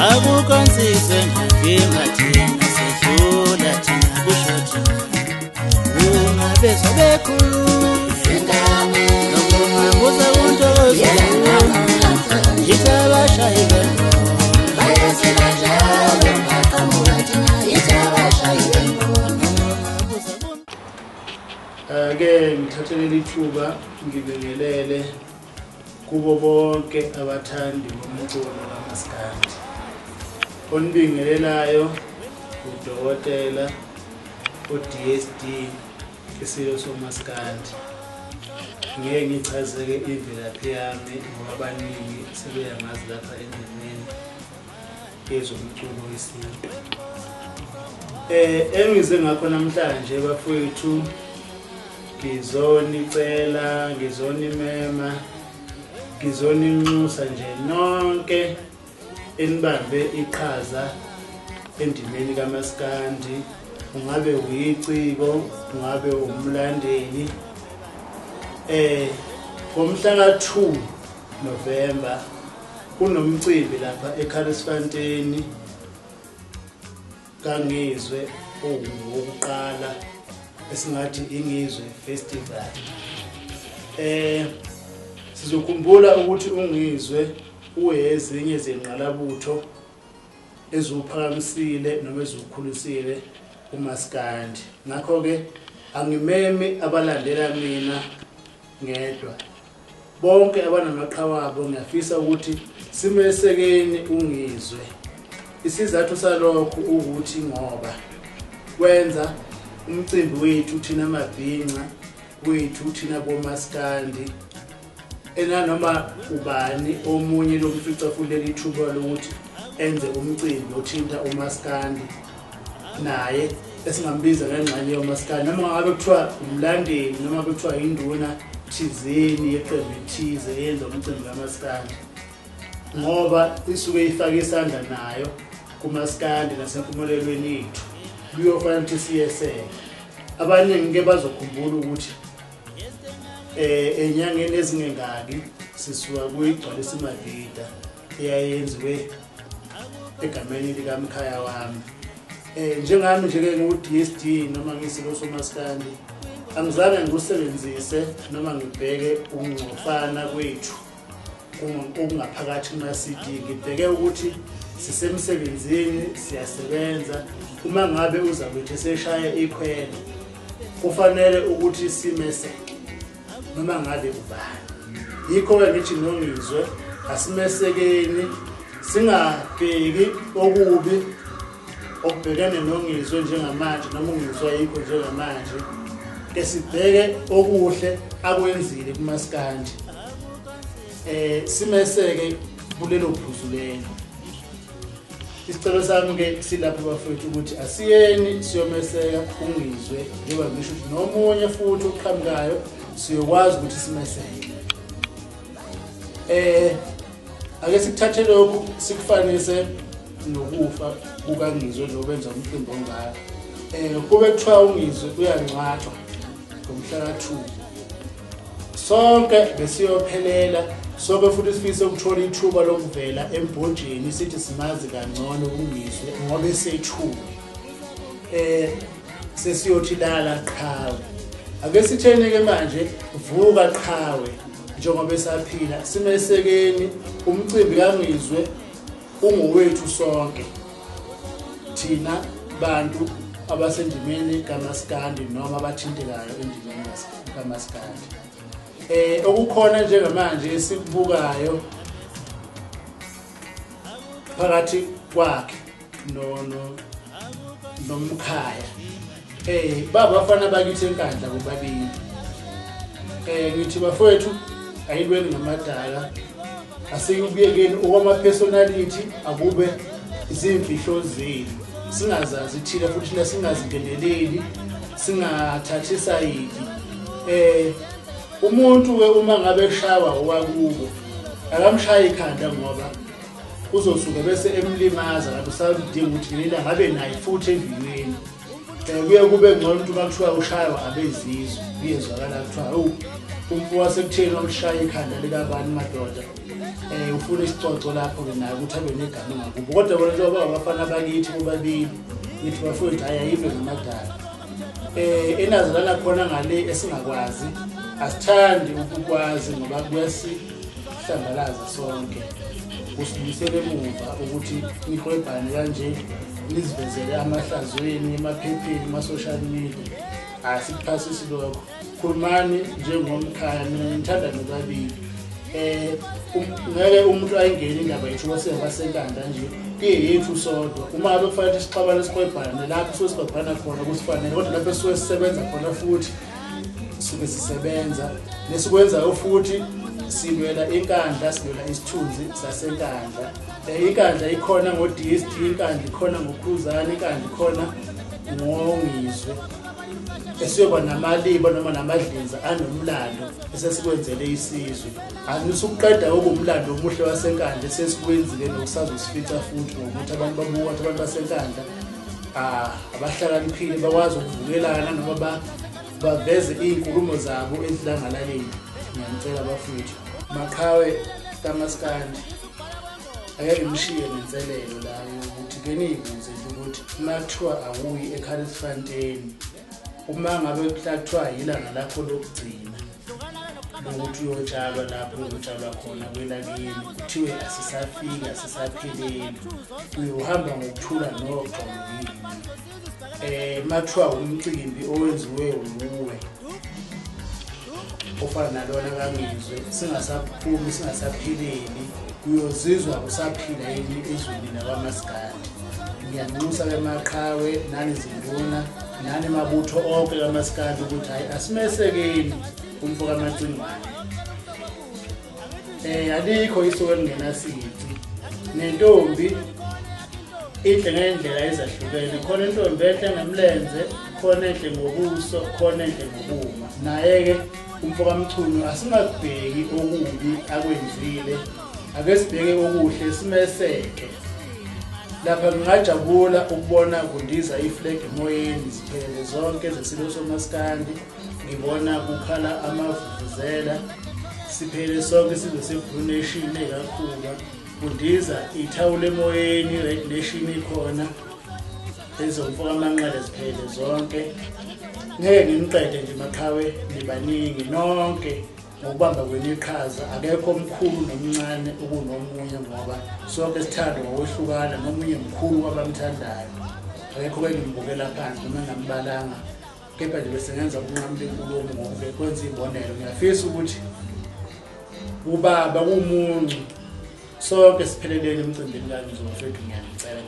akukansizwe ngavimba thina sedlula thina kusho thina ungabezwa bekhuluma nokungabuza kuntokozo yithi abashayi bengoma bayasela njalo baqhamuka thina yithi abashayi bengoma. Ke ngithathelele ithuba ngibingelele kubo bonke abathandi bomculo kaMaskandi. Onibingelelayo udokotela DSD isilo soMaskandi. Ngeke ngichazeke imvelaphi yami ngoba abaningi sebeyangazi lapha endimeni yezomculo wesintu. Engize ngakho namhlanje bafowethu ngizonicela, ngizonimema, ngizoninxusa nje nonke enibambe iqhaza endimeni kaMaskandi. Ungabe uyiciko, ungabe umlandeli. Ngomhla ka-2 November kunomcimbi lapha eKhalisifontein kaNgizwe owokuqala esingathi iNgizwe Festival. Sizokhumbula ukuthi uNgizwe uyezinye zenqalabutho eziphakamisile noma ezikhulisile uMaskandi. Ngakho ke angimemi abalandela mina ngedwa. Bonke abanamaqhawabo ngiyafisa ukuthi simesekeni uNgizwe. Isizathu salokho ukuthi ngoba wenza umcimbi wethu thina amabhinqa wethu thina boMaskandi enanoma ubani omunye lokufica kuleli thuba lokuthi enze umcimbi othinta uMaskandi naye esingambiza ngengxenye yoMaskandi noma ngabe kuthiwa umlandeli noma kuthiwa induna thizeni yeqembu ethize yenza umcimbi kaMaskandi ngoba isuke ifake isandla nayo kuMaskandi nasempumelelweni yethu. Kuyofanele ukuthi siyeseke. Abaningi ke bazokhumbula ukuthi enyangeni ezingengaki sisuka kuyigcwalisa iMadida eyayenziwe egameni likaMkhaya wami. Njengami nje ke ngu-DSD noma ngisilo soMaskandi angizange ngikusebenzise noma ngibheke ukungofana kwethu okungaphakathi kuma-CD. Ngibheke ukuthi sisemsebenzini, siyasebenza. Uma ngabe uzakuthi seshaya ikhwelo kufanele ukuthi simeseke noma ngabe ubani. Yikho-ke ngithi noNgizwe asimesekeni, singabheki okubi okubhekene noNgizwe njengamanje noma uNgizwe ayikho njengamanje. Ke sibheke okuhle akwenzile kuMaskandi. Simeseke kulelo phuzu lelo. Isicelo sami ke silapho bafethu ukuthi asiyeni siyomeseka uNgizwe njengoba ngisho ukuthi nomunye futhi oqhamukayo siyokwazi ukuthi simeseke. Ake sikuthathe lokhu sikufanise nokufa kukaNgizwe lobenza umcimbi ongaka. Kube kuthiwa uNgizwe uyangcwatshwa ngomhla ka-2. Sonke besiyophelela, sonke futhi sifise ukuthola ithuba lokuvela embhojeni sithi simazi kangcono uNgizwe ngoba esethule. Sesiyothi lala qhawe. Ake sithene ke manje vuka qhawe njengoba esaphila simesekeni umcimbi kaNgizwe ungowethu sonke thina bantu abasendimeni kaMaskandi noma abathintekayo endimeni kaMaskandi. Okukhona njengamanje esikubukayo phakathi kwakhe nomkhaya. Baba bafana bakithi enkandla kubabili. Ngithi bafowethu ayilweni ngamadala. Asiyubiyekeni okwama personality akube izimfihlo zenu. Singazazi thina futhi la singazingeneleli, singathathi sayidi. Umuntu ke uma ngabe eshawa owakubo akamshaya ikhanda ngoba uzosuka bese emlimaza kanti usadinga ukuthi yena ngabe naye futhi evilweni. kuye kube ngcono umuntu makuthiwa ushaywa abezizwe kuyezwakala kuthiwa umfu wasekutheni wamshaya ikhanda likabani madoda ufuna isicoco lapho ke naye ukuthi abe negama ngakubo kodwa bona njengoba abafana bakithi bobabili ngithi bafowethu hayi ayibe ngamadala enazalana khona ngale esingakwazi asithandi ukukwazi ngoba kuyasihlambalaza sonke usibuyisele emuva ukuthi nihwebhane kanje nizivezele amahlazweni emaphepheni ama-social media asikuphasisi lokho khulumani njengomkhaya mina ngithanda nobabili ngeke umuntu ayingeni indaba yethu wasenkanda nje yethu sodwa uma ngabe kufanele sixabane sikhwebhane lapho suke sibabhana khona kusifanele kodwa lapho suke sisebenza khona futhi suke sisebenza nesikwenzayo futhi silwela inkandla silwela isithunzi sasenkandla inkandla ikhona ngo-DSD inkandla ikhona ngoKHUZANI inkandla ikhona ngoNGIZWE esiyoba namaliba noma namadlinza anomlando esesikwenzele isizwe anisukuqeda okumlando omuhle wasenkandla sesikwenzile nokusazosifica futhi ngokuthi abantu babuka ukuthi abantu basenkandla abahlakaniphile bakwazi ukuvukelana noma baveze izinkulumo zabo ezidlangalaleni. Ngiyacela bafowethu Makhawe kaMaskandi ake ngimshiye nenselelo la ukuthi ke niyibuze ukuthi mathiwa awuyi eKhalisifontein uma ngabe kuthiwa yilanga lakho lokugcina lokuthi uyotshalwa lapho uyotshalwa khona kwelakini kuthiwe asisafika asisapheleli uyohamba ngokuthula noxolile mathiwa umcimbi owenziwe uwe ofana nalona kaNgizwe singasaphumi singasaphileli uyozizwa kusaphila yini ezweni laKwaMaskandi. Ngiyanxusa ke Makhawe nani zinduna nani mabutho onke kaMaskandi ukuthi hayi asimesekeni umfo kaMacingwane alikho isuku elingenasithi nentombi inhle ngendlela ezahlukene khona intombi enhle ngemlenze khona enhle ngobuso khona enhle ngobuma naye ke umfo kaMchunu asingabheki okubi akwenzile ake sibheke okuhle simeseke lapha ngingajabula ukubona kundiza iflag emoyeni ziphele zonke zesilo soMaskandi ngibona kukhala amavuvuzela siphele sonke sibe seBlue Nation ekakhulu kundiza ithawule emoyeni Red Nation ikhona ezomfoka amanqale ziphele zonke ngeke ngimqede nje Makhawe nibaningi nonke ngokubamba kweniqhaza akekho omkhulu nomncane ukunomunye ngoba sonke sithanda ngokwehlukana nomunye mkhulu kwabamthandayo akekho bengimbukela phansi noma ngambalanga kepha nje bese ngenza ukunqamula inkulumo ngoba kwenza imbonelo ngiyafisa ukuthi ubaba kumuncu sonke sipheleleni emcimbini kaNgizwe mfethu ngiyanicela.